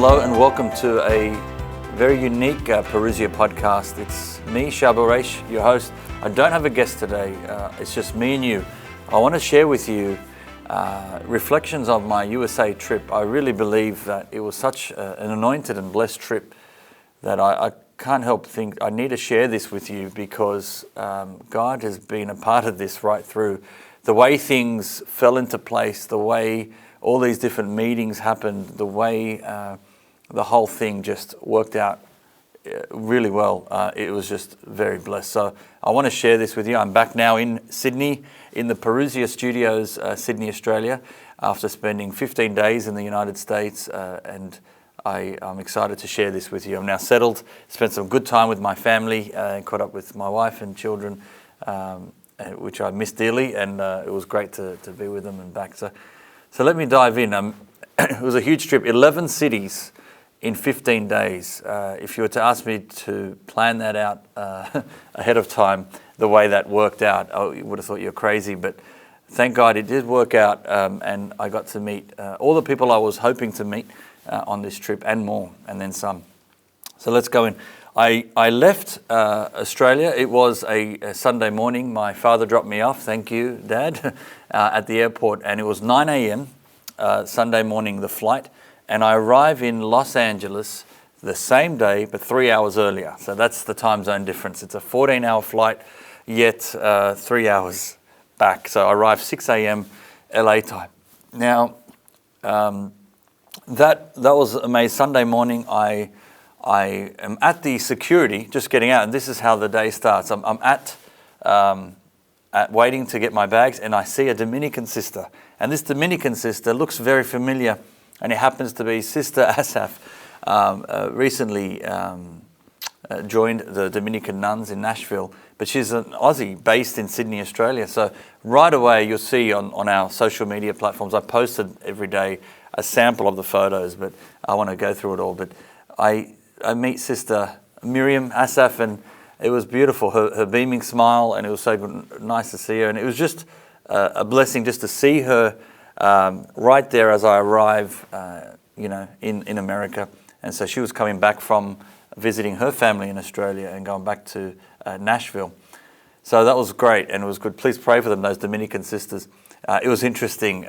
Hello and welcome to a very unique Parousia Podcast. It's me, Charbel Raish, your host. I don't have a guest today, it's just me and you. I want to share with you reflections of my U.S.A. trip. I really believe that it was such an anointed and blessed trip that I can't help think I need to share this with you because God has been a part of this right through. The way things fell into place, the way all these different meetings happened, the way the whole thing just worked out really well. It was just very blessed. So I want to share this with you. I'm back now in Sydney, in the Parousia Studios, Sydney, Australia, after spending 15 days in the United States, and I'm excited to share this with you. I'm now settled, spent some good time with my family, caught up with my wife and children, which I miss dearly, and it was great to be with them and back. So let me dive in. It was a huge trip, 11 cities in 15 days. If you were to ask me to plan that out ahead of time, the way that worked out, I would have thought you're crazy, but thank God it did work out, and I got to meet all the people I was hoping to meet on this trip and more, and then some. So let's go in. I left Australia. It was a Sunday morning. My father dropped me off, thank you, Dad, at the airport, and it was 9 a.m. Sunday morning, the flight, and I arrive in Los Angeles the same day, but 3 hours earlier. So that's the time zone difference. It's a 14-hour flight, yet 3 hours back. So I arrived 6 a.m. LA time. Now, that was amazing. Sunday morning, I am at the security, just getting out, and this is how the day starts. I'm at waiting to get my bags, and I see a Dominican sister. And this Dominican sister looks very familiar, and it happens to be Sister Asaph. Recently joined the Dominican nuns in Nashville, but she's an Aussie based in Sydney, Australia. So right away, you'll see on our social media platforms, I posted every day a sample of the photos, but I want to go through it all. But I meet Sister Miriam Asaph, and it was beautiful, her beaming smile, and it was so nice to see her. And it was just a blessing just to see her right there as I arrive, in America. And so she was coming back from visiting her family in Australia and going back to Nashville. So that was great, and it was good. Please pray for them, those Dominican sisters. It was interesting.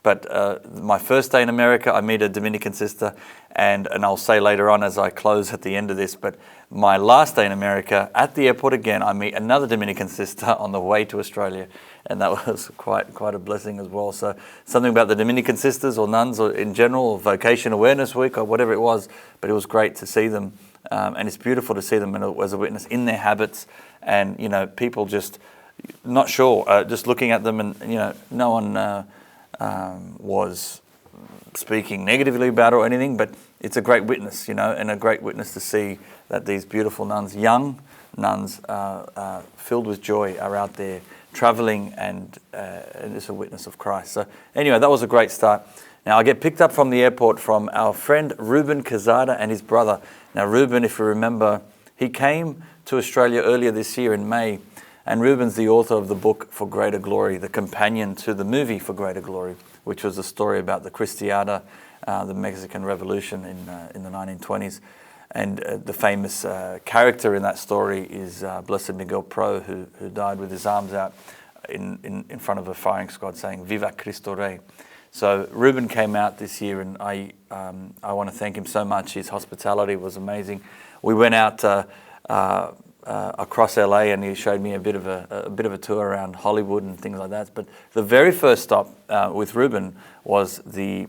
But my first day in America, I meet a Dominican sister, and I'll say later on as I close at the end of this, but my last day in America, at the airport again, I meet another Dominican sister on the way to Australia, and that was quite a blessing as well. So something about the Dominican sisters or nuns or in general, or Vocation Awareness Week or whatever it was, but it was great to see them, and it's beautiful to see them as a witness in their habits, and people just not sure, just looking at them, and no one was speaking negatively about it or anything, but it's a great witness, and a great witness to see that these beautiful nuns, young nuns, filled with joy, are out there traveling and it's a witness of Christ. So anyway, that was a great start. Now I get picked up from the airport from our friend Ruben Quezada and his brother. Now Ruben, if you remember, he came to Australia earlier this year in May, and Ruben's the author of the book For Greater Glory, the companion to the movie For Greater Glory, which was a story about the Cristiada, the Mexican Revolution in the 1920s. And the famous character in that story is Blessed Miguel Pro, who died with his arms out in front of a firing squad saying, Viva Cristo Rey. So Ruben came out this year, and I want to thank him so much. His hospitality was amazing. We went out across LA, and he showed me a bit of a tour around Hollywood and things like that. But the very first stop with Ruben was the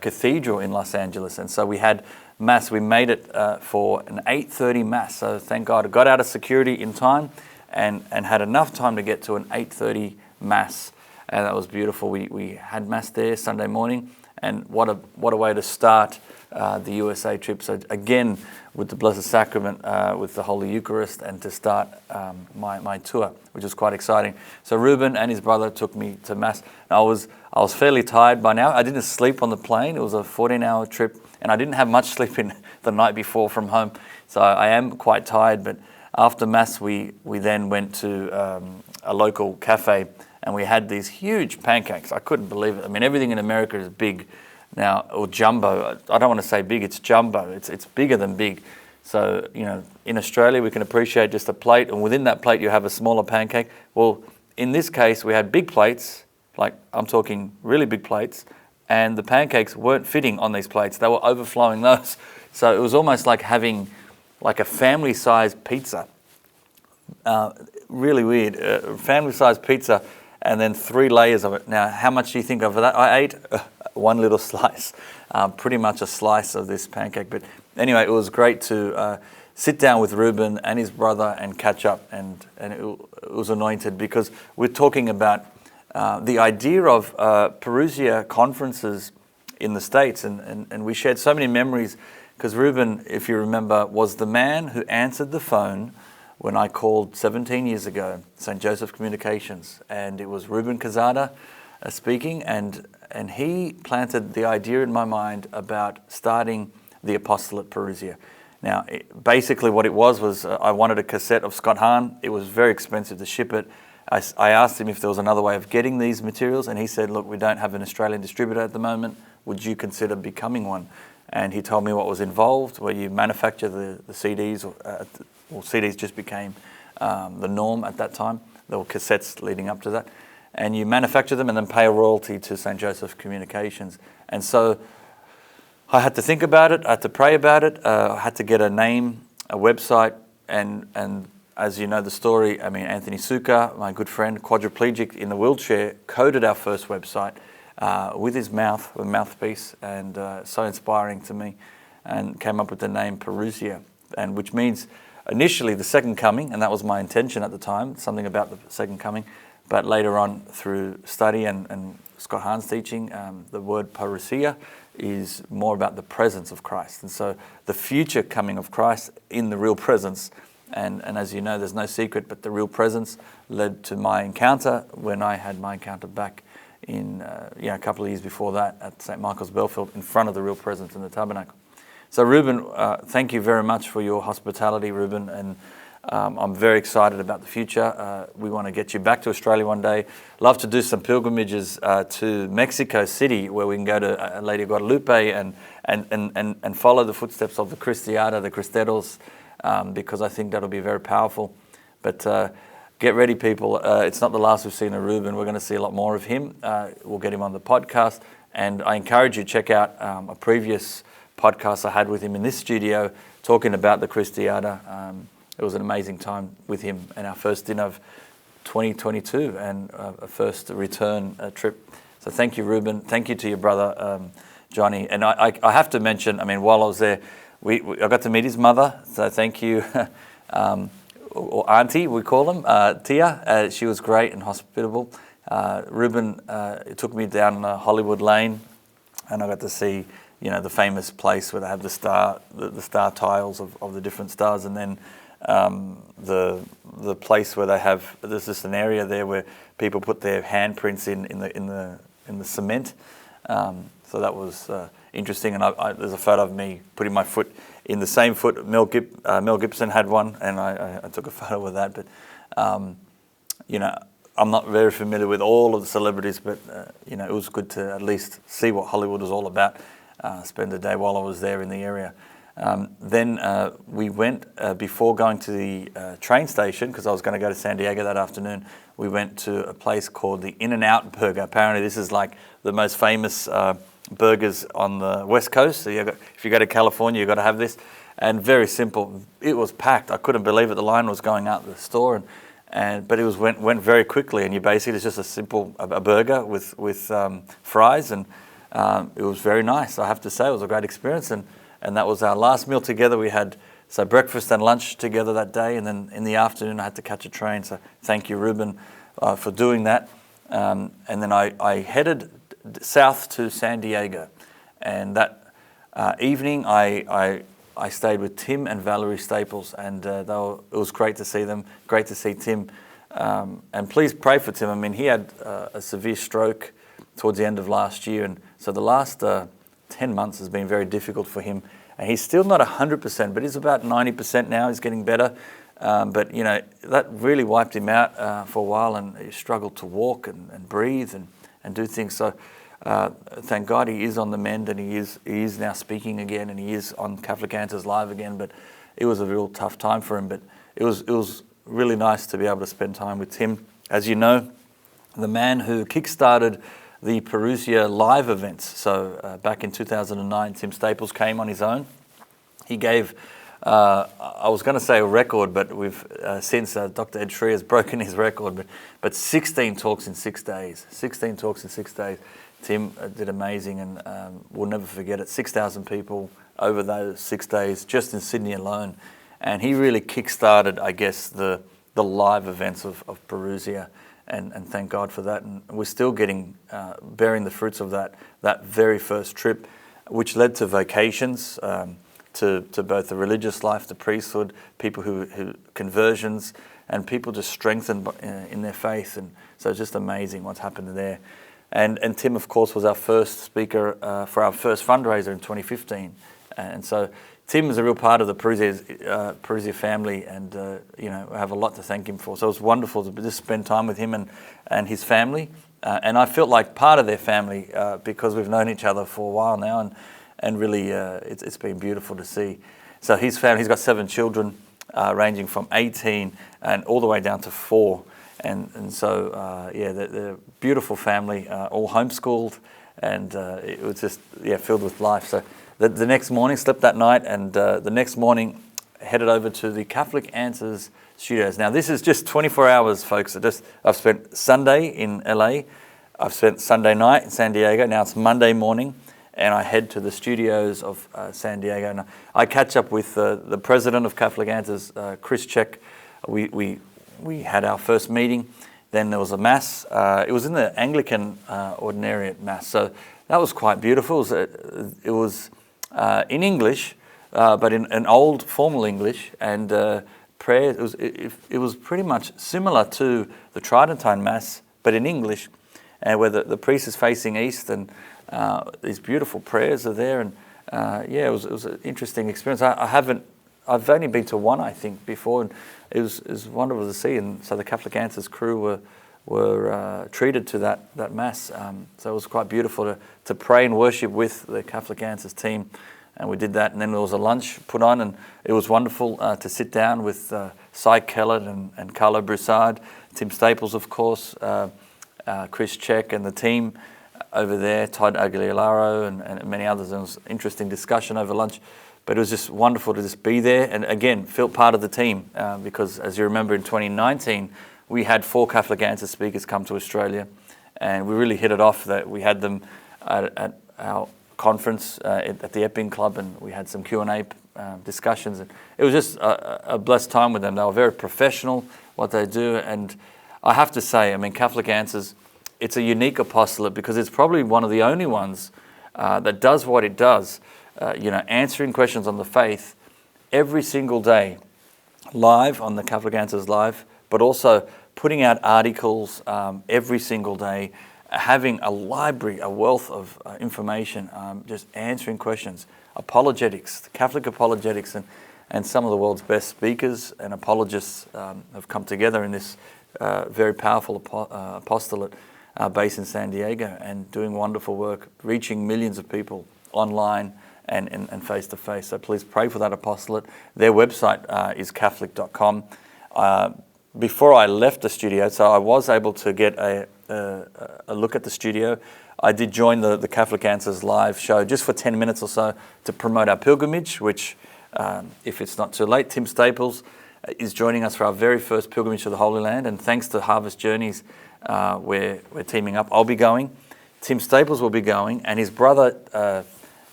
cathedral in Los Angeles, and so we had Mass. We made it for an 8:30 Mass. So thank God I got out of security in time and had enough time to get to an 8:30 Mass, and that was beautiful. We had Mass there Sunday morning, and what a way to start the U.S.A. trip. So again, with the Blessed Sacrament, with the Holy Eucharist, and to start my tour, which was quite exciting. So Ruben and his brother took me to Mass. And I was fairly tired by now. I didn't sleep on the plane. It was a 14-hour trip, and I didn't have much sleep in the night before from home. So I am quite tired. But after Mass, we then went to a local cafe, and we had these huge pancakes. I couldn't believe it. I mean, everything in America is big. Now, or jumbo. I don't want to say big, it's jumbo. It's bigger than big. So, in Australia, we can appreciate just a plate, and within that plate, you have a smaller pancake. Well, in this case, we had big plates, like I'm talking really big plates, and the pancakes weren't fitting on these plates. They were overflowing those. So it was almost like having like a family-sized pizza. Really weird. Family-sized pizza, and then 3 layers of it. Now, how much do you think of that? I ate one little slice, pretty much a slice of this pancake. But anyway, it was great to sit down with Reuben and his brother and catch up, and it was anointed, because we're talking about the idea of Parousia conferences in the States, and we shared so many memories, because Reuben, if you remember, was the man who answered the phone when I called 17 years ago, St. Joseph Communications, and it was Reuben Quezada speaking, and he planted the idea in my mind about starting the Apostolate Parousia. Now, basically what it was I wanted a cassette of Scott Hahn. It was very expensive to ship it. I asked him if there was another way of getting these materials, and he said, look, we don't have an Australian distributor at the moment. Would you consider becoming one? And he told me what was involved, where you manufacture the CDs, or CDs just became the norm at that time. There were cassettes leading up to that. And you manufacture them and then pay a royalty to St. Joseph Communications. And so I had to think about it, I had to pray about it, I had to get a name, a website, and as you know the story, Anthony Suka, my good friend, quadriplegic in the wheelchair, coded our first website with his mouthpiece, and so inspiring to me, and came up with the name Parousia, and which means initially the second coming, and that was my intention at the time, something about the second coming, but later on through study and Scott Hahn's teaching, the word parousia is more about the presence of Christ, and so the future coming of Christ in the real presence. And as you know, there's no secret, but the real presence led to my encounter when I had my encounter back in a couple of years before that at St. Michael's Belfield, in front of the real presence in the tabernacle. So Reuben, thank you very much for your hospitality, Reuben, and I'm very excited about the future. We want to get you back to Australia one day. Love to do some pilgrimages to Mexico City, where we can go to Lady Guadalupe and follow the footsteps of the Cristiada, the Cristeros, because I think that'll be very powerful. But get ready, people. It's not the last we've seen of Reuben. We're going to see a lot more of him. We'll get him on the podcast. And I encourage you to check out a previous podcast I had with him in this studio, talking about the Cristiada. It was an amazing time with him, and our first dinner of 2022, and a first return trip. So thank you, Reuben. Thank you to your brother, Johnny. And I have to mention, while I was there, I got to meet his mother, so thank you, or auntie, we call them, Tia. She was great and hospitable. Reuben took me down Hollywood Lane, and I got to see, the famous place where they have the star tiles of the different stars, and then the place where there's just an area there where people put their handprints in the cement. So that was interesting, and there's a photo of me putting my foot in the same foot. Mel Gibson had one, and I took a photo with that. But I'm not very familiar with all of the celebrities, but it was good to at least see what Hollywood was all about. Spend a day while I was there in the area. Then we went, before going to the train station, because I was going to go to San Diego that afternoon, we went to a place called the In-N-Out Burger. Apparently this is like the most famous burgers on the West Coast. So if you go to California, you've got to have this. And very simple. It was packed. I couldn't believe it. The line was going out the store, but it went very quickly. And you basically, it's just a simple a burger with fries, and it was very nice. I have to say, it was a great experience. And that was our last meal together. We had breakfast and lunch together that day, and then in the afternoon I had to catch a train. So thank you, Reuben, for doing that. And then I headed south to San Diego, and that evening I stayed with Tim and Valerie Staples, and it was great to see them. Great to see Tim, and please pray for Tim. He had a severe stroke towards the end of last year, and so the last 10 months has been very difficult for him, and he's still not 100%, but he's about 90% now. He's getting better, but that really wiped him out for a while, and he struggled to walk and breathe and do things. So thank God he is on the mend, and he is now speaking again, and he is on Catholic Answers Live again. But it was a real tough time for him. But it was really nice to be able to spend time with Tim. As you know, the man who kickstarted the Parousia live events. So back in 2009, Tim Staples came on his own. He gave, I was going to say a record, but we've since Dr. Ed Shree has broken his record, but 16 talks in 6 days. 16 talks in 6 days. Tim did amazing, and we'll never forget it. 6,000 people over those 6 days, just in Sydney alone. And he really kick-started, I guess, the live events of Parousia, and thank God for that. And we're still bearing the fruits of that very first trip, which led to vocations, to both the religious life, the priesthood, people who conversions, and people just strengthened in their faith. And so it's just amazing what's happened there. And Tim, of course, was our first speaker for our first fundraiser in 2015. And so Tim is a real part of the Parousia family, and I have a lot to thank him for. So it was wonderful to just spend time with him and his family. And I felt like part of their family because we've known each other for a while now, and really it's been beautiful to see. So his family, he's got 7 children, ranging from 18 and all the way down to 4. And so, they're a beautiful family, all homeschooled, and it was just, filled with life. So the next morning, slept that night, and the next morning headed over to the Catholic Answers studios. Now, this is just 24 hours, folks. I've spent Sunday in LA, I've spent Sunday night in San Diego, now it's Monday morning, and I head to the studios of San Diego. And I catch up with the president of Catholic Answers, Chris Check. We had our first meeting. Then there was a mass. It was in the Anglican ordinariate mass, so that was quite beautiful. It was in English, but in an old formal English, and prayer. It was pretty much similar to the Tridentine mass, but in English, and where the priest is facing east, and these beautiful prayers are there. And it was an interesting experience. I've only been to one, I think, before, and it was wonderful to see. And so the Catholic Answers crew were treated to that mass. So it was quite beautiful to pray and worship with the Catholic Answers team, and we did that. And then there was a lunch put on, and it was wonderful to sit down with Cy Kellett and Carlo Broussard, Tim Staples, of course, Chris Check and the team over there, Todd Aguilaro and many others. There was interesting discussion over lunch. But it was just wonderful to just be there, and again, feel part of the team, because as you remember in 2019, we had 4 Catholic Answers speakers come to Australia, and we really hit it off. That we had them at our conference at the Epping Club, and we had some Q&A discussions, and it was just a blessed time with them. They were very professional, what they do, and I have to say, I mean, Catholic Answers, it's a unique apostolate because it's probably one of the only ones that does what it does. Answering questions on the faith every single day, live on the Catholic Answers Live, but also putting out articles every single day, having a library, a wealth of information, just answering questions, apologetics, Catholic apologetics, and some of the world's best speakers and apologists have come together in this very powerful apostolate based in San Diego, and doing wonderful work, reaching millions of people online and face-to-face. So please pray for that apostolate. Their website is catholic.com. Before I left the studio, so I was able to get a look at the studio. I did join the Catholic Answers Live show just for 10 minutes or so to promote our pilgrimage, which, if it's not too late, Tim Staples is joining us for our very first pilgrimage to the Holy Land. And thanks to Harvest Journeys, we're teaming up. I'll be going. Tim Staples will be going, and his brother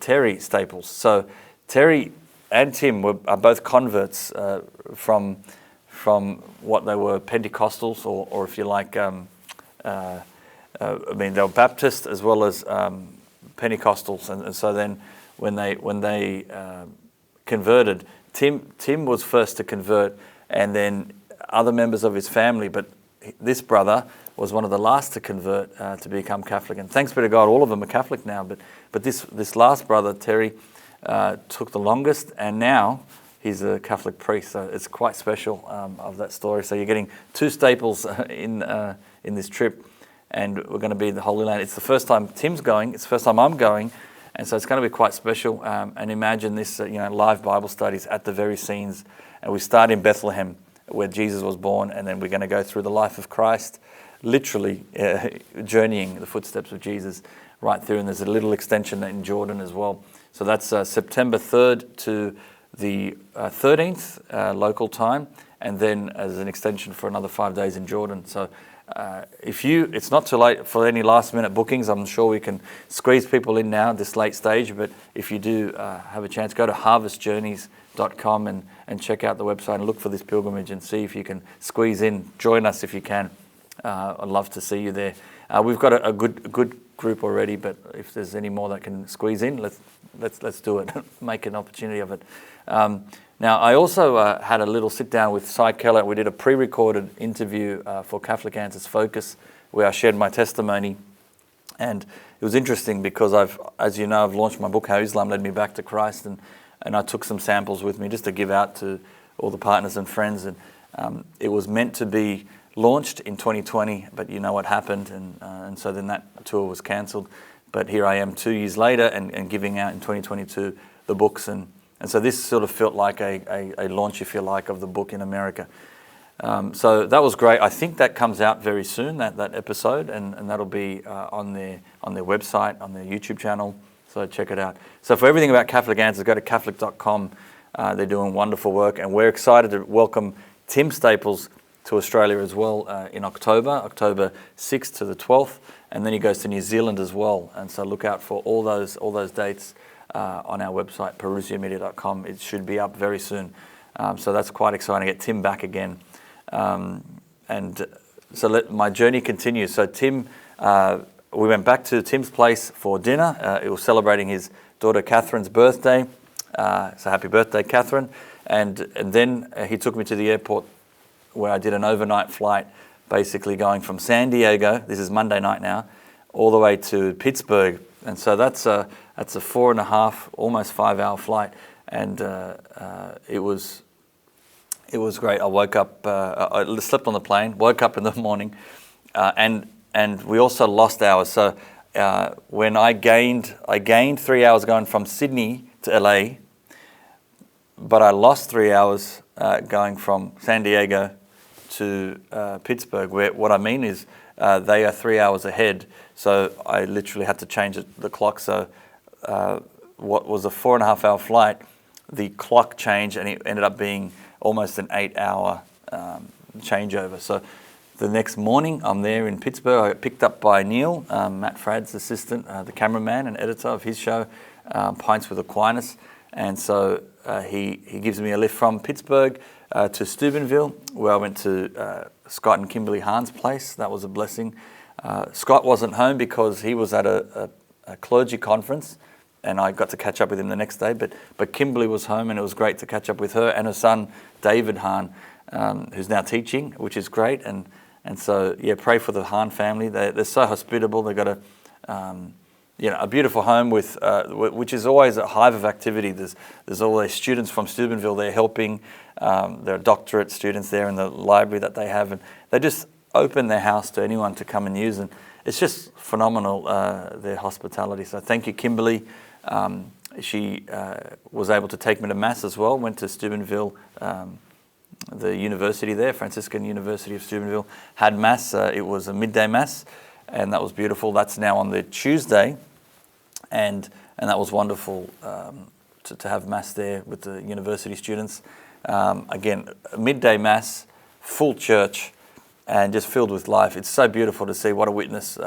Terry Staples. So Terry and Tim are both converts from what they were Pentecostals, or if you like, they were Baptist as well as Pentecostals, and so then when they converted, Tim was first to convert, and then other members of his family, but this brother was one of the last to convert to become Catholic. And thanks be to God, all of them are Catholic now. But this last brother, Terry, took the longest, and now he's a Catholic priest. So it's quite special of that story. So you're getting 2 Staples in this trip. and we're going to be in the Holy Land. It's the first time Tim's going. It's the first time I'm going. And so it's going to be quite special. And imagine this, live Bible studies at the very scenes. And we start in Bethlehem, where Jesus was born, and then we're going to go through the life of Christ, literally journeying the footsteps of Jesus right through. And there's a little extension in Jordan as well. So that's September 3rd to the 13th local time, and then as an extension for another 5 days in Jordan. So it's not too late for any last minute bookings. I'm sure we can squeeze people in now, this late stage, but if you do have a chance, go to harvestjourneys.com and check out the website and look for this pilgrimage and see if you can squeeze in. Join us if you can. I'd love to see you there. We've got a good group already, but if there's any more that can squeeze in, let's do it. Make an opportunity of it. Now, I also had a little sit down with Cy Keller. We did a pre-recorded interview for Catholic Answers Focus, where I shared my testimony. And it was interesting because as you know, I've launched my book, How Islam Led Me Back to Christ, and I took some samples with me just to give out to all the partners and friends. And it was meant to be launched in 2020, but you know what happened, and so then that tour was cancelled. But here I am 2 years later and giving out in 2022 the books, and so this sort of felt like a launch, if you like, of the book in America. So that was great. I think that comes out very soon, that episode, and that'll be on their website, on their YouTube channel, so check it out. So for everything about Catholic Answers, go to Catholic.com. They're doing wonderful work, and we're excited to welcome Tim Staples to Australia as well in October 6th to the 12th, and then he goes to New Zealand as well. And so look out for all those dates on our website, parousiamedia.com. It should be up very soon. So that's quite exciting to get Tim back again. And so my journey continues. So Tim, we went back to Tim's place for dinner. It was celebrating his daughter Catherine's birthday. So happy birthday, Catherine. And then he took me to the airport, where I did an overnight flight, basically going from San Diego, this is Monday night now, all the way to Pittsburgh. And so that's a 4.5, almost 5 hour flight. And it was great. I woke up, I slept on the plane, woke up in the morning, and we also lost hours. So when I gained 3 hours going from Sydney to LA, but I lost 3 hours going from San Diego to Pittsburgh, where what I mean is they are 3 hours ahead. So I literally had to change the clock. So what was a 4.5 hour flight, the clock changed and it ended up being almost an 8 hour changeover. So the next morning I'm there in Pittsburgh. I got picked up by Neil, Matt Fradd's assistant, the cameraman and editor of his show, Pints with Aquinas. And so he gives me a lift from Pittsburgh to Steubenville, where I went to Scott and Kimberly Hahn's place. That was a blessing. Scott wasn't home because he was at a clergy conference, and I got to catch up with him the next day. But Kimberly was home, and it was great to catch up with her and her son, David Hahn, who's now teaching, which is great. And so, yeah, pray for the Hahn family. They're so hospitable. They've got a beautiful home with which is always a hive of activity. There's always students from Steubenville there helping. There are doctorate students there in the library that they have, and they just open their house to anyone to come and use. And it's just phenomenal, their hospitality. So thank you, Kimberly. She was able to take me to Mass as well. Went to Steubenville, the university there, Franciscan University of Steubenville, had Mass. It was a midday Mass, and that was beautiful. That's now on the Tuesday, and that was wonderful to have Mass there with the university students. Again, midday Mass, full church, and just filled with life. It's so beautiful to see what a witness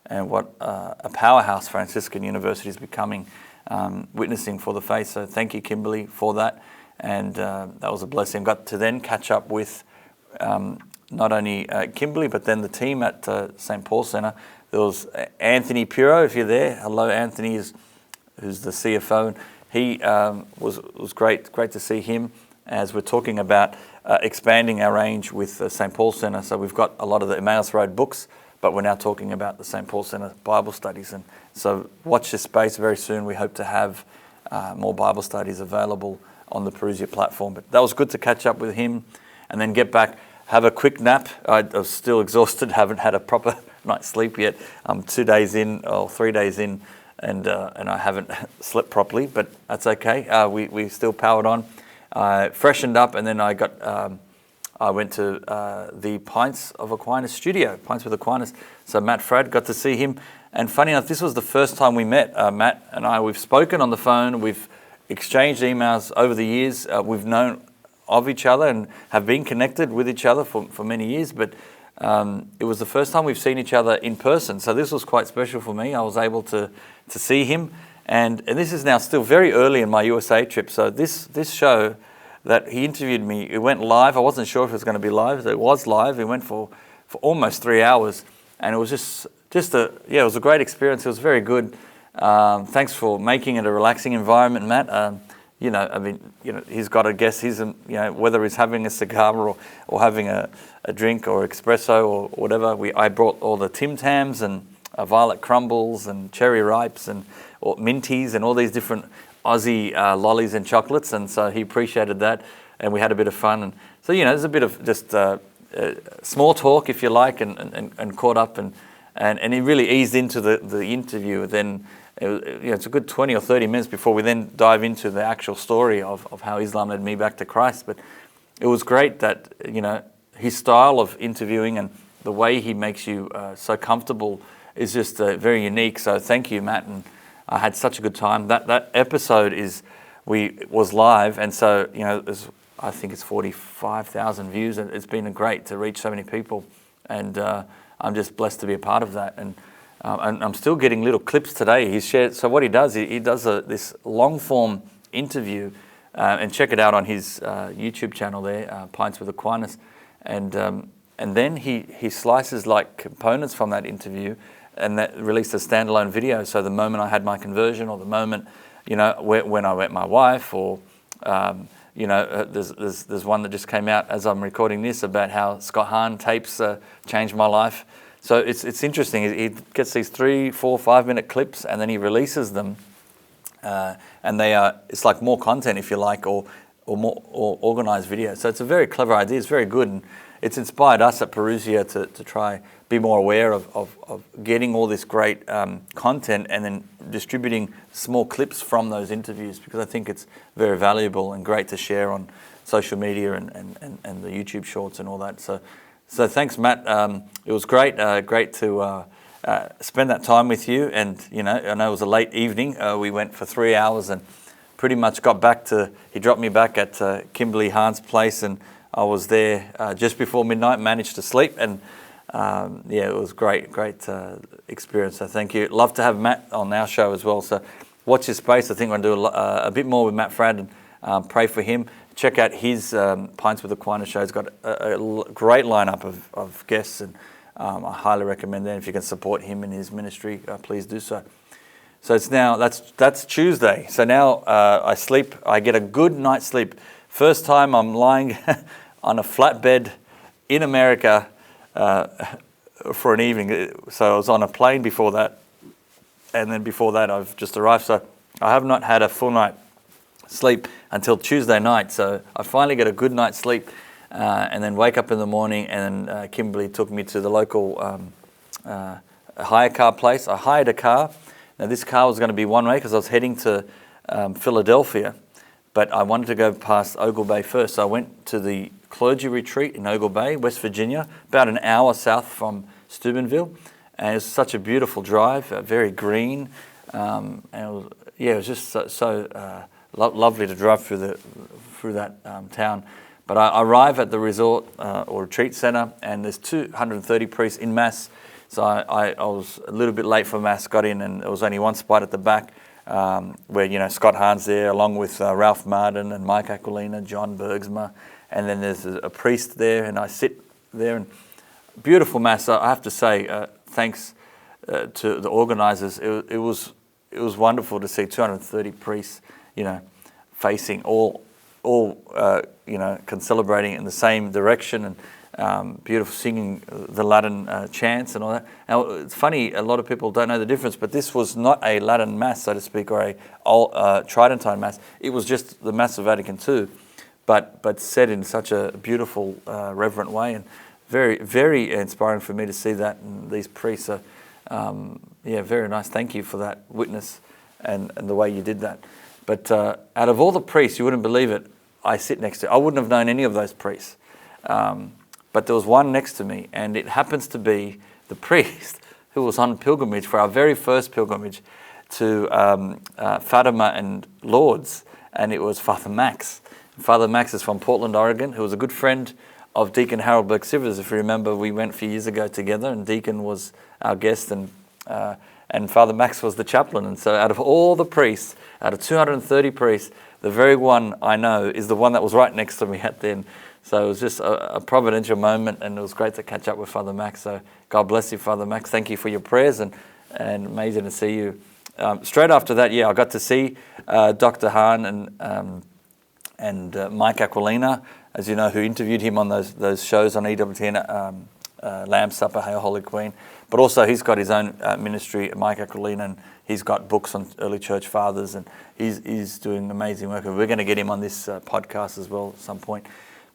and what a powerhouse Franciscan University is becoming, witnessing for the faith. So thank you, Kimberly, for that. And that was a blessing. Got to then catch up with not only Kimberly, but then the team at St. Paul Center. There was Anthony Puro, if you're there. Hello, Anthony, who's the CFO. He was great to see him as we're talking about expanding our range with St. Paul Center. So we've got a lot of the Emmaus Road books, but we're now talking about the St. Paul Center Bible studies. And so watch this space. Very soon we hope to have more Bible studies available on the Parousia platform. But that was good to catch up with him and then get back, have a quick nap. I was still exhausted, haven't had a proper night's sleep yet. I'm 2 days in, or 3 days in, and I haven't slept properly, but that's okay. We still powered on. I freshened up, and then I went to the Pints of Aquinas studio, Pints with Aquinas. So Matt Fradd, got to see him. And funny enough, this was the first time we met. Matt and I, we've spoken on the phone, we've exchanged emails over the years. We've known of each other and have been connected with each other for many years, but it was the first time we've seen each other in person. So this was quite special for me. I was able to see him. And this is now still very early in my U.S.A. trip. So this show that he interviewed me, it went live. I wasn't sure if it was going to be live. It was live. It went for almost 3 hours. And it was it was a great experience. It was very good. Thanks for making it a relaxing environment, Matt. He's got a guess. Whether he's having a cigar or having a drink or espresso or whatever. I brought all the Tim Tams and violet crumbles and cherry ripes and minties and all these different Aussie lollies and chocolates, and so he appreciated that, and we had a bit of fun. And so there's a bit of just small talk, if you like, and caught up, and he really eased into the interview. Then it's a good 20 or 30 minutes before we then dive into the actual story of how Islam led me back to Christ. But it was great that his style of interviewing and the way he makes you so comfortable is just very unique. So thank you, Matt, and I had such a good time. That episode was live, and so I think it's 45,000 views, and it's been great to reach so many people, and I'm just blessed to be a part of that. And I'm still getting little clips today. He shared. So what he does, he does this long form interview, and check it out on his YouTube channel there, Pints with Aquinas, and then he slices like components from that interview, and that released a standalone video. So the moment I had my conversion, or the moment, when I met my wife, or there's one that just came out as I'm recording this about how Scott Hahn tapes changed my life. So it's interesting. He gets these 3, 4, 5 minute clips, and then he releases them, and it's like more content, if you like, or organized video. So it's a very clever idea. It's very good, and it's inspired us at Parousia to try be more aware of getting all this great content and then distributing small clips from those interviews, because I think it's very valuable and great to share on social media and the YouTube shorts and all that. So thanks, Matt. It was great to spend that time with you. And I know it was a late evening. We went for 3 hours and pretty much got back he dropped me back at Kimberly Hahn's place, and I was there just before midnight, managed to sleep, and it was great experience. So thank you. Love to have Matt on our show as well. So watch his space. I think we're going to do a bit more with Matt Fradd, and pray for him. Check out his Pints with Aquinas show. He's got a great lineup of guests, and I highly recommend that. If you can support him in his ministry, please do so. So it's now, that's Tuesday. So now I sleep. I get a good night's sleep. First time I'm lying on a flat bed in America for an evening. So I was on a plane before that, and then before that I've just arrived. So I have not had a full night sleep until Tuesday night. So I finally get a good night's sleep, and then wake up in the morning, and then Kimberly took me to the local hire car place. I hired a car. Now this car was going to be one way because I was heading to Philadelphia, but I wanted to go past Ogle Bay first. So I went to the clergy retreat in Ogle Bay, West Virginia, about an hour south from Steubenville, and it was such a beautiful drive, very green, and it was just so lovely to drive through that town. But I arrive at the resort or retreat center, and there's 230 priests in mass. So I was a little bit late for mass, got in, and there was only one spot at the back where Scott Hahn's there, along with Ralph Martin and Mike Aquilina, John Bergsma, and then there's a priest there, and I sit there, and beautiful mass. I have to say, thanks to the organizers, it was wonderful to see 230 priests, facing all concelebrating in the same direction, and beautiful singing the Latin chants and all that. Now it's funny, a lot of people don't know the difference, but this was not a Latin mass, so to speak, or a Tridentine mass. It was just the Mass of Vatican II, but said in such a beautiful, reverent way. And very, very inspiring for me to see that, and these priests are, very nice. Thank you for that witness and the way you did that. But out of all the priests, you wouldn't believe it, I sit next to. I wouldn't have known any of those priests. But there was one next to me, and it happens to be the priest who was on pilgrimage for our very first pilgrimage to Fatima and Lourdes, and it was Father Max. Father Max is from Portland, Oregon, who was a good friend of Deacon Harold Burke-Sivers. If you remember, we went a few years ago together, and Deacon was our guest, and Father Max was the chaplain. And so out of all the priests, out of 230 priests, the very one I know is the one that was right next to me at then. So it was just a providential moment, and it was great to catch up with Father Max. So God bless you, Father Max. Thank you for your prayers, and amazing to see you. Straight after that, I got to see Dr. Hahn and Mike Aquilina, as you know, who interviewed him on those shows on EWTN, Lamb Supper, Hail Holy Queen. But also he's got his own ministry, Mike Aquilina, and he's got books on early church fathers, and he's doing amazing work. And we're going to get him on this podcast as well at some point.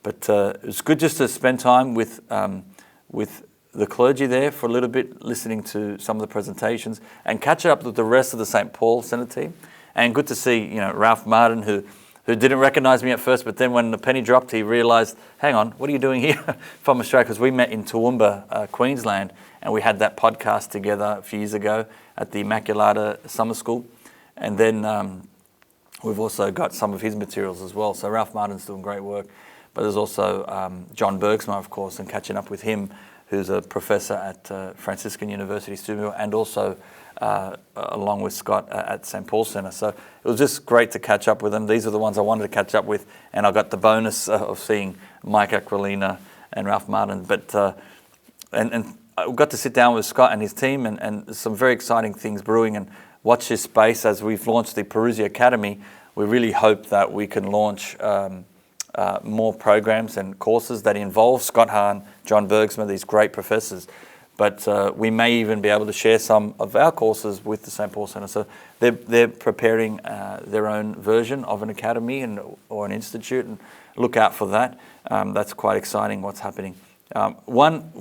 But it was good just to spend time with the clergy there for a little bit, listening to some of the presentations, and catch up with the rest of the St. Paul Center team. And good to see, Ralph Martin, who didn't recognize me at first, but then when the penny dropped, he realized, hang on, what are you doing here from Australia? Because we met in Toowoomba, Queensland, and we had that podcast together a few years ago at the Immaculata Summer School. And then we've also got some of his materials as well. So Ralph Martin's doing great work. But there's also John Bergsma, of course, and catching up with him, who's a professor at Franciscan University Studio, and also along with Scott at St. Paul Center. So it was just great to catch up with them. These are the ones I wanted to catch up with, and I got the bonus of seeing Mike Aquilina and Ralph Martin. But and I got to sit down with Scott and his team, and some very exciting things brewing, and watch this space as we've launched the Parousia Academy. We really hope that we can launch more programs and courses that involve Scott Hahn, John Bergsma, these great professors. But we may even be able to share some of our courses with the St. Paul Center. So they're preparing their own version of an academy or an institute, and look out for that. That's quite exciting what's happening. One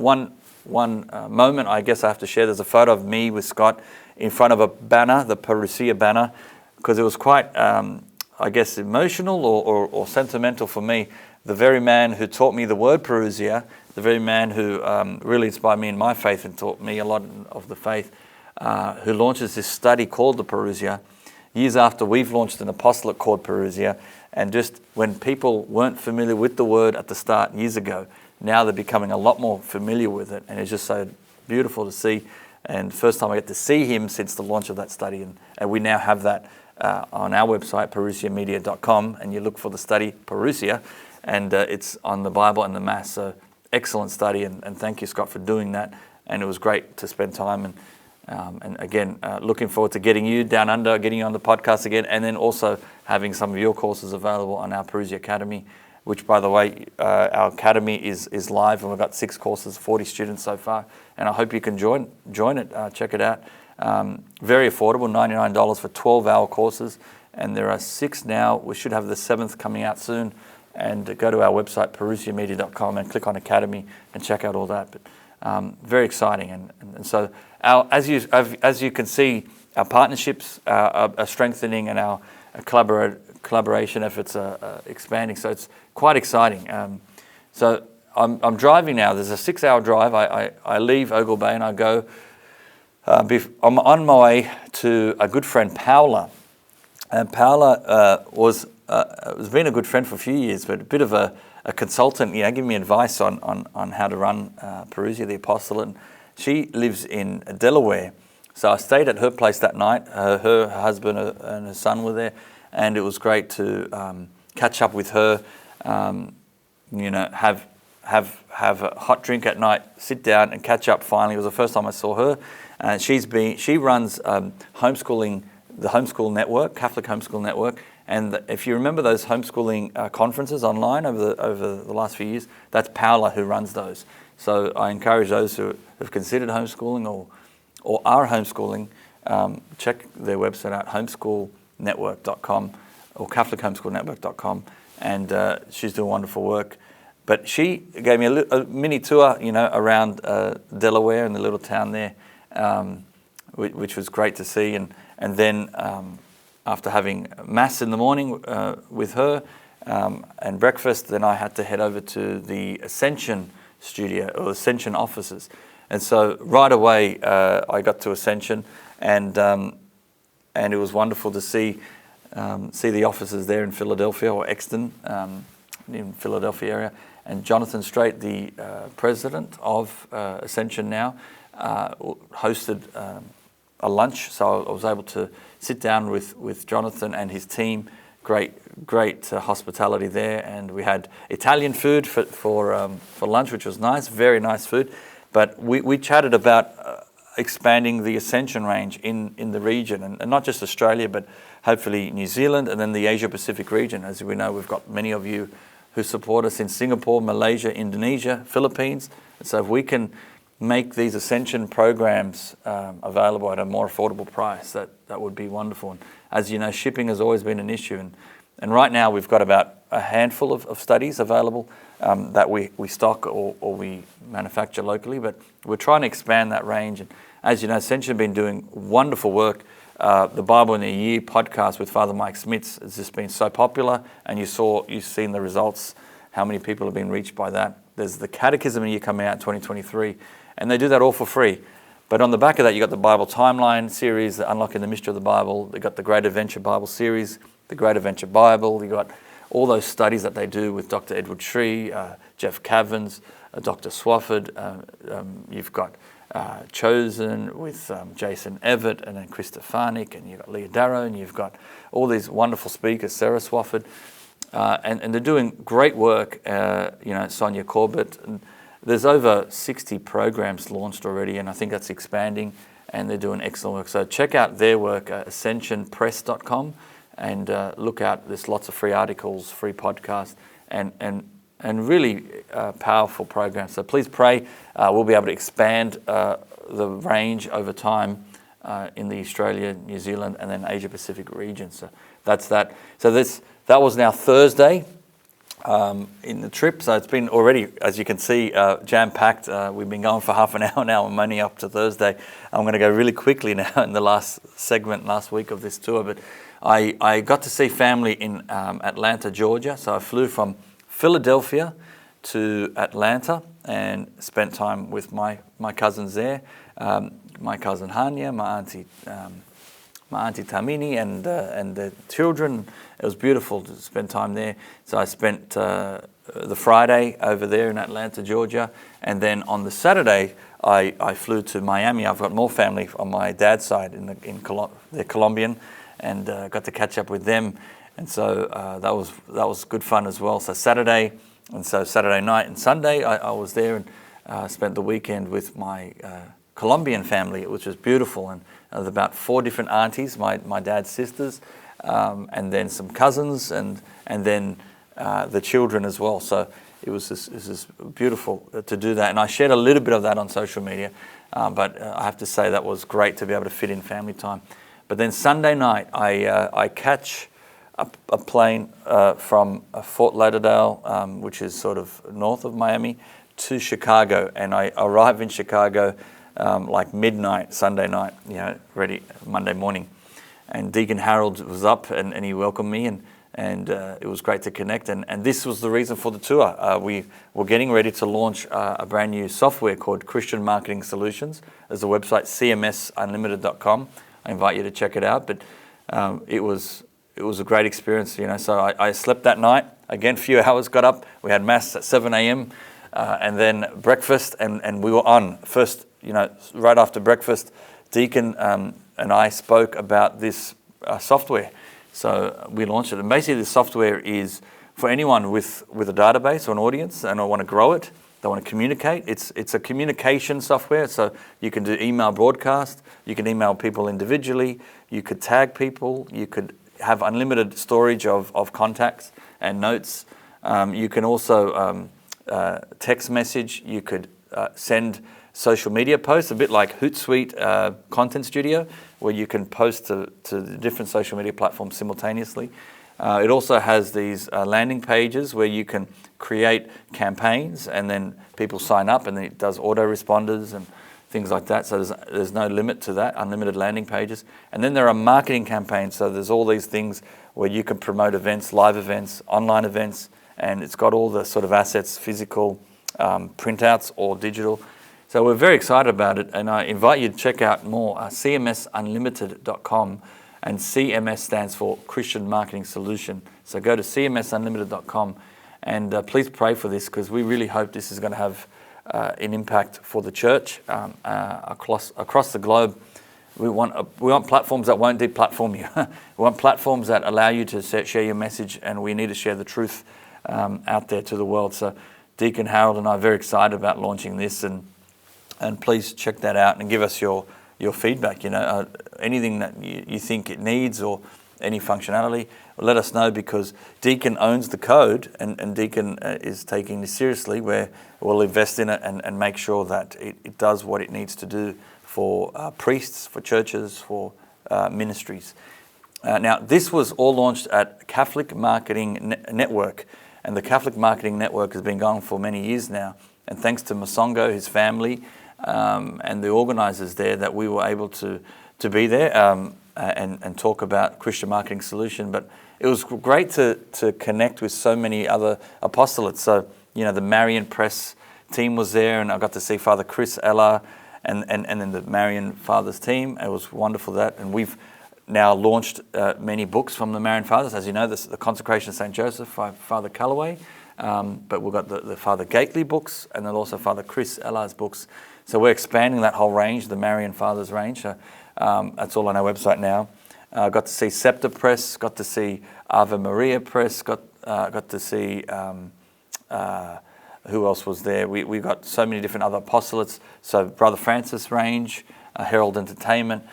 moment I guess I have to share. There's a photo of me with Scott in front of a banner, the Parousia banner, because it was quite emotional or sentimental for me. The very man who taught me the word Parousia, the very man who really inspired me in my faith and taught me a lot of the faith, who launches this study called the Parousia, years after we've launched an apostolate called Parousia. And just when people weren't familiar with the word at the start years ago, now they're becoming a lot more familiar with it. And it's just so beautiful to see. And first time I get to see him since the launch of that study. And we now have that on our website, parousiamedia.com, and you look for the study Parousia, and it's on the Bible and the Mass. So excellent study, and thank you, Scott, for doing that. And it was great to spend time, and again, looking forward to getting you down under, getting you on the podcast again, and then also having some of your courses available on our Parousia Academy, which, by the way, our academy is live, and we've got 6 courses, 40 students so far, and I hope you can join it, check it out. Very affordable, $99 for 12-hour courses, and there are 6 now. We should have the 7th coming out soon. And go to our website, parousiamedia.com, and click on Academy and check out all that. But very exciting, and so as you can see, our partnerships are strengthening, and our collaboration efforts are expanding. So it's quite exciting. So I'm driving now. There's a 6-hour drive. I leave Ogle Bay and I go. I'm on my way to a good friend, Paula. And Paula has been a good friend for a few years, but a bit of a consultant, giving me advice on how to run Parousia, the Apostolate. And she lives in Delaware. So I stayed at her place that night. Her husband and her son were there, and it was great to catch up with her, have a hot drink at night, sit down and catch up finally. It was the first time I saw her. She runs homeschooling, the Homeschool Network, Catholic Homeschool Network. And if you remember those homeschooling conferences online over the last few years, that's Paula who runs those. So I encourage those who have considered homeschooling or are homeschooling, check their website out, homeschoolnetwork.com or catholichomeschoolnetwork.com. And she's doing wonderful work. But she gave me a mini tour, around Delaware and the little town there, which was great to see. And then after having mass in the morning with her and breakfast, then I had to head over to the Ascension studio or Ascension offices. And so right away I got to Ascension, and it was wonderful to see the offices there in Philadelphia, or Exton, in Philadelphia area. And Jonathan Strait, the president of Ascension now, hosted a lunch. So I was able to sit down with Jonathan and his team. Great hospitality there, and we had Italian food for lunch, which was nice, very nice food. But we chatted about expanding the Ascension range in the region, and not just Australia, but hopefully New Zealand, and then the Asia Pacific region. As we know, we've got many of you who support us in Singapore, Malaysia, Indonesia, Philippines. And so if we can make these Ascension programs available at a more affordable price, that would be wonderful. And as you know, shipping has always been an issue. And right now we've got about a handful of studies available that we stock or we manufacture locally, but we're trying to expand that range. And as you know, Ascension have been doing wonderful work. The Bible in a Year podcast with Father Mike Smits has just been so popular, and you've seen the results, how many people have been reached by that. There's the Catechism Year coming out in 2023, and they do that all for free. But on the back of that, you got the Bible Timeline series, the Unlocking the Mystery of the Bible. They got the Great Adventure Bible series, the Great Adventure Bible. You got all those studies that they do with Dr. Edward Shree, Jeff Cavins, Dr. Swafford. You've got Chosen with Jason Everett, and then Chris Stefanik, and you've got Leah Darrow, and you've got all these wonderful speakers, Sarah Swafford, and they're doing great work, Sonia Corbett. And there's over 60 programs launched already, and I think that's expanding, and they're doing excellent work. So check out their work, ascensionpress.com, and look out. There's lots of free articles, free podcasts, and really powerful programs. So please pray. We'll be able to expand the range over time in the Australia, New Zealand, and then Asia Pacific region. So that's that. So that was now Thursday in the trip. So it's been already, as you can see, jam-packed. We've been going for half an hour now. I'm only up to Thursday. I'm going to go really quickly now in the last segment last week of this tour. But I got to see family in Atlanta, Georgia. So I flew from Philadelphia to Atlanta and spent time with my cousins there, my cousin Hanya, my auntie Tamini, and the children. It was beautiful to spend time there. So I spent the Friday over there in Atlanta, Georgia, and then on the Saturday I flew to Miami. I've got more family on my dad's side they're Colombian, and got to catch up with them. And so that was good fun as well. So Saturday night and Sunday, I was there and spent the weekend with my Colombian family, which was beautiful. And there was about 4 different aunties, my dad's sisters, and then some cousins, and then the children as well. So it was just beautiful to do that. And I shared a little bit of that on social media, but I have to say that was great to be able to fit in family time. But then Sunday night, I catch a plane from Fort Lauderdale, which is sort of north of Miami, to Chicago, and I arrive in Chicago like midnight Sunday night, ready Monday morning. And Deacon Harold was up, and he welcomed me, and it was great to connect. And this was the reason for the tour. We were getting ready to launch a brand new software called Christian Marketing Solutions. There's a website, cmsunlimited.com. I invite you to check it out. But it was a great experience, So I slept that night. Again, a few hours, got up. We had mass at 7 a.m. And then breakfast, and we were on. First, right after breakfast, Deacon and I spoke about this software. So we launched it. And basically, this software is for anyone with a database or an audience, and I want to grow it. They want to communicate. It's a communication software, so you can do email broadcast. You can email people individually. You could tag people. You could have unlimited storage of contacts and notes. You can also text message. You could send social media posts, a bit like Hootsuite Content Studio, where you can post to the different social media platforms simultaneously. It also has these landing pages where you can create campaigns and then people sign up, and then it does autoresponders and things like that. So there's no limit to that, unlimited landing pages. And then there are marketing campaigns. So there's all these things where you can promote events, live events, online events, and it's got all the sort of assets, physical, printouts or digital. So we're very excited about it, and I invite you to check out more, cmsunlimited.com, and CMS stands for Christian Marketing Solution. So go to cmsunlimited.com, and please pray for this, because we really hope this is going to have an impact for the church across the globe. We want platforms that won't deplatform you. We want platforms that allow you to share your message, and we need to share the truth out there to the world. So Deacon Harold and I are very excited about launching this, and please check that out and give us your feedback. Anything that you think it needs or any functionality, let us know, because Deacon owns the code, and Deacon is taking this seriously, where we'll invest in it and make sure that it does what it needs to do for priests, for churches, for ministries. Now, this was all launched at Catholic Marketing Network, and the Catholic Marketing Network has been going for many years now, and thanks to Masongo, his family, and the organisers there, that we were able to be there and talk about Christian Marketing Solution. But it was great to connect with so many other apostolates. So, the Marian Press team was there, and I got to see Father Chris Ella and then the Marian Fathers team. It was wonderful that, and we've now launched many books from the Marian Fathers. As you know, the Consecration of St. Joseph by Father Calloway, but we've got the Father Gately books, and then also Father Chris Ella's books. So we're expanding that whole range, the Marian Fathers range. That's all on our website now. Got to see Scepter Press, got to see Ave Maria Press, got to see, who else was there? We got so many different other apostolates. So Brother Francis range, Herald Entertainment.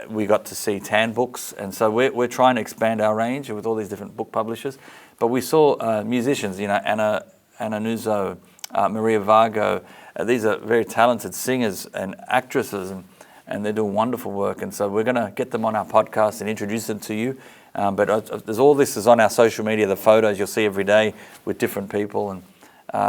We got to see Tan Books, and so we're trying to expand our range with all these different book publishers. But we saw musicians, Anna Nuzzo, Maria Vargo. These are very talented singers and actresses, and they're doing wonderful work. And so we're going to get them on our podcast and introduce them to you. But there's all this is on our social media, the photos you'll see every day with different people. And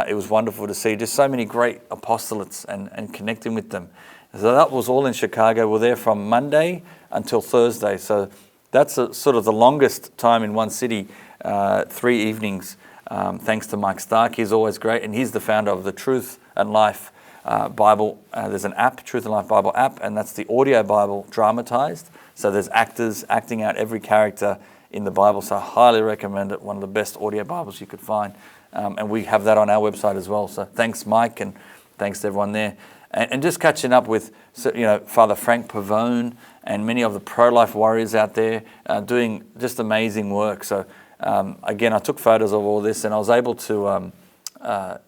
it was wonderful to see just so many great apostolates and connecting with them. So that was all in Chicago. We're there from Monday until Thursday. So that's sort of the longest time in one city, 3 evenings, thanks to Mike Stark. He's always great, and he's the founder of the Truth and Life Bible. There's an app, Truth and Life Bible app, and that's the audio Bible dramatized. So there's actors acting out every character in the Bible. So I highly recommend it. One of the best audio Bibles you could find. And we have that on our website as well. So thanks, Mike, and thanks to everyone there. And just catching up with, Father Frank Pavone and many of the pro-life warriors out there doing just amazing work. So again, I took photos of all this, and I was able to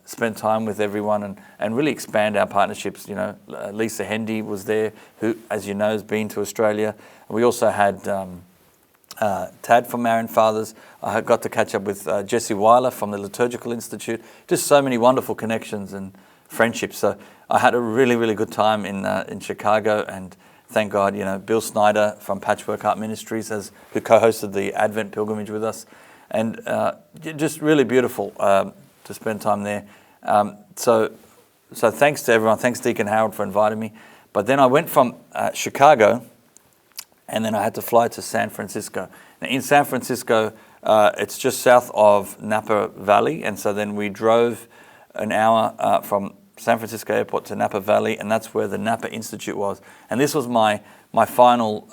spend time with everyone and really expand our partnerships. Lisa Hendy was there, who, as you know, has been to Australia. We also had Tad from Marian Fathers. I got to catch up with Jesse Weiler from the Liturgical Institute. Just so many wonderful connections and friendships. So I had a really, really good time in Chicago, and thank God, Bill Snyder from Patchwork Art Ministries, who co-hosted the Advent pilgrimage with us, and just really beautiful to spend time there. So thanks to everyone. Thanks, Deacon Harold, for inviting me. But then I went from Chicago, and then I had to fly to San Francisco. Now, in San Francisco, it's just south of Napa Valley, and so then we drove an hour from San Francisco Airport to Napa Valley, and that's where the Napa Institute was. And this was my final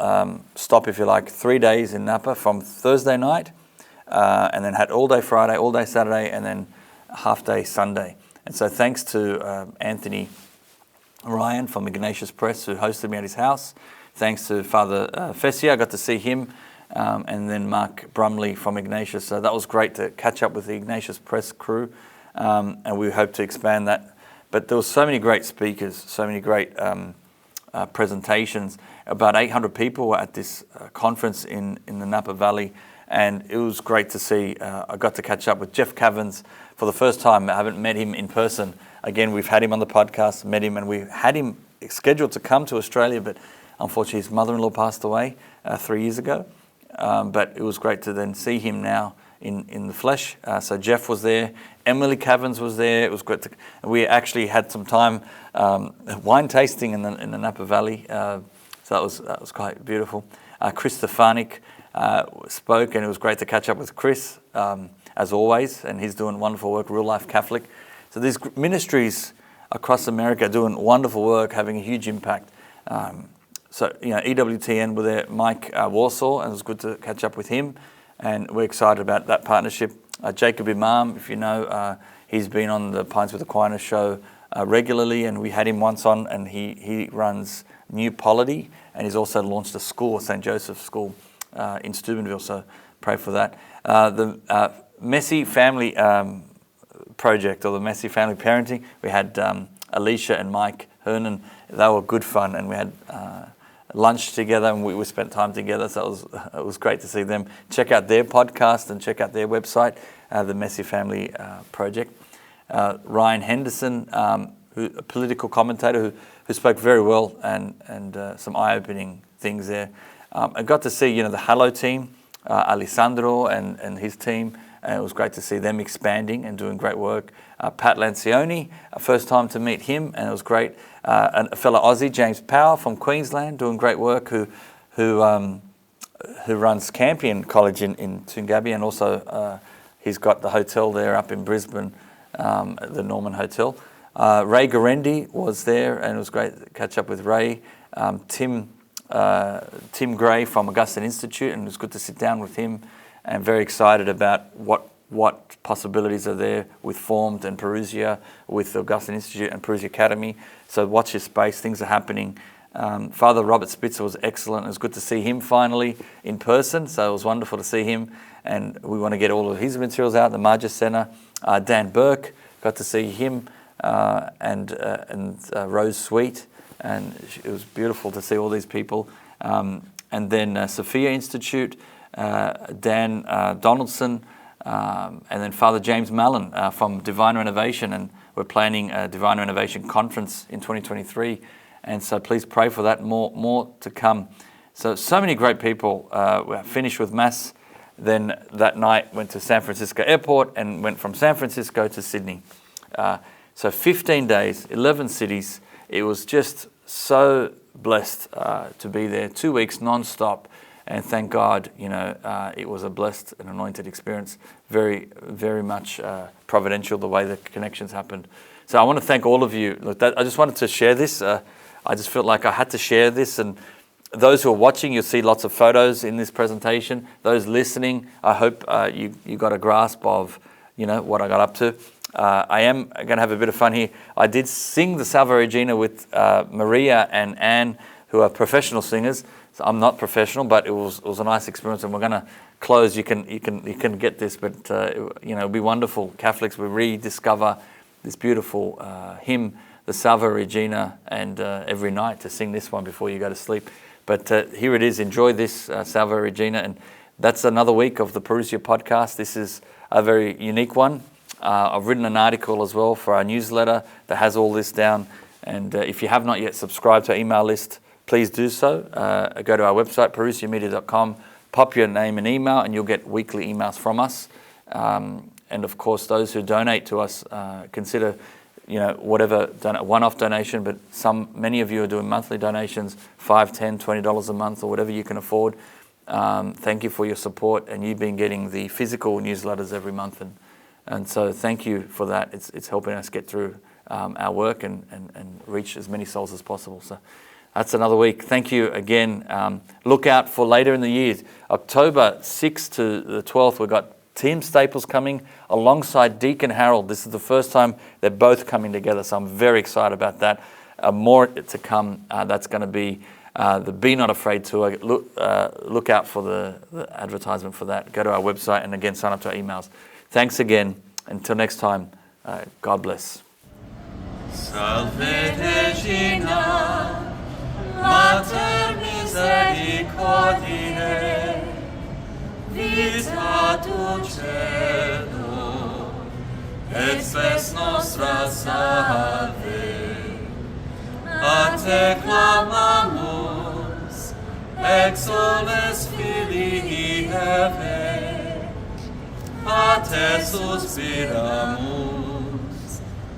stop, if you like, 3 days in Napa, from Thursday night, and then had all day Friday, all day Saturday, and then half day Sunday. And so thanks to Anthony Ryan from Ignatius Press, who hosted me at his house. Thanks to Father Fessia, I got to see him, and then Mark Brumley from Ignatius. So that was great to catch up with the Ignatius Press crew, and we hope to expand that. But there were so many great speakers, so many great presentations. About 800 people were at this conference in the Napa Valley, and it was great to see. I got to catch up with Jeff Cavins for the first time. I haven't met him in person. Again, we've had him on the podcast, met him, and we had him scheduled to come to Australia, but unfortunately his mother-in-law passed away 3 years ago. but it was great to then see him now in the flesh. So Jeff was there, Emily Cavins was there. It was great. We actually had some time wine tasting in the Napa Valley, so that was quite beautiful. Chris Stefanik spoke, and it was great to catch up with Chris, as always, and he's doing wonderful work, Real Life Catholic. So these ministries across America are doing wonderful work, having a huge impact. So, EWTN were there, Mike Warsaw, and it was good to catch up with him, and we're excited about that partnership. Jacob Imam, if you know, he's been on the Pints with Aquinas show regularly, and we had him once on, and he runs New Polity, and he's also launched a school, St. Joseph's School in Steubenville, so pray for that. The Messy Family Project, or the Messy Family Parenting, we had Alicia and Mike Hernan. They were good fun, and we had lunch together, and we spent time together, so it was great to see them. Check out their podcast and check out their website, the Messy Family Project. Ryan Henderson, a political commentator who spoke very well, and some eye-opening things there. I got to see the Hello team, Alessandro and his team, and it was great to see them expanding and doing great work. Pat Lancioni, first time to meet him, and it was great. And a fellow Aussie, James Power from Queensland, doing great work, who runs Campion College in Toongabbie, and also he's got the hotel there up in Brisbane, the Norman Hotel. Ray Garendi was there, and it was great to catch up with Ray. Tim Gray from Augustine Institute, and it was good to sit down with him, and very excited about what possibilities are there with Formed and Parousia, with the Augustine Institute and Parousia Academy. So watch his space, things are happening. Father Robert Spitzer was excellent. It was good to see him finally in person, so it was wonderful to see him, and we want to get all of his materials out, the Marja Center. Dan Burke, got to see him, and Rose Sweet, and it was beautiful to see all these people. And then Sophia Institute, Dan Donaldson, and then Father James Mallon from Divine Renovation, and we're planning a Divine Renovation conference in 2023, and so please pray for that. More to come. So many great people. We finished with Mass, then that night went to San Francisco Airport and went from San Francisco to Sydney. So 15 days, 11 cities. It was just so blessed to be there, 2 weeks non-stop. And thank God, it was a blessed and anointed experience. Very, very much providential, the way the connections happened. So I want to thank all of you. Look, I just wanted to share this. I just felt like I had to share this. And those who are watching, you'll see lots of photos in this presentation. Those listening, I hope you got a grasp of, what I got up to. I am going to have a bit of fun here. I did sing the Salve Regina with Maria and Anne, who are professional singers. So I'm not professional, but it was a nice experience, and we're going to close. You can get this, but it'll be wonderful. Catholics will rediscover this beautiful hymn, the Salve Regina, and every night to sing this one before you go to sleep. But here it is. Enjoy this Salve Regina, and that's another week of the Parousia Podcast. This is a very unique one. I've written an article as well for our newsletter that has all this down, and if you have not yet subscribed to our email list, please do so. Go to our website, parousiamedia.com, pop your name and email, and you'll get weekly emails from us. And of course, those who donate to us, consider, whatever one-off donation, but many of you are doing monthly donations, $5, $10, $20 a month, or whatever you can afford. Thank you for your support, and you've been getting the physical newsletters every month, and so thank you for that. It's helping us get through our work and reach as many souls as possible. So that's another week. Thank you again. Look out for later in the year. October 6th to the 12th, we've got Team Staples coming alongside Deacon Harold. This is the first time they're both coming together, so I'm very excited about that. More to come. That's going to be the Be Not Afraid tour. Look out for the advertisement for that. Go to our website, and again, sign up to our emails. Thanks again. Until next time, God bless. Salve Regina, Mater misericordiae, vita dulcedo, et spes nostra salve. A te clamamus, exoles filii concepere, a te suspiramus,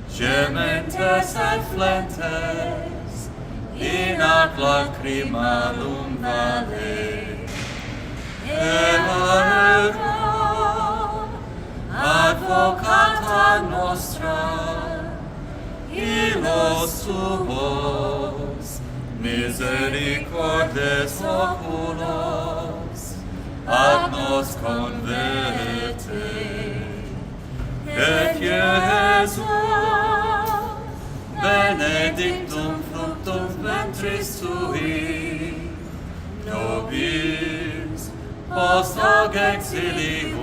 gementes et flentes, in ac lacrimalum vale. Ea advocata nostra, illos tuos, misericordes oculos, ad nos converte. Et Iesu, benedictum fructum ventris tui, nobis post hoc exilii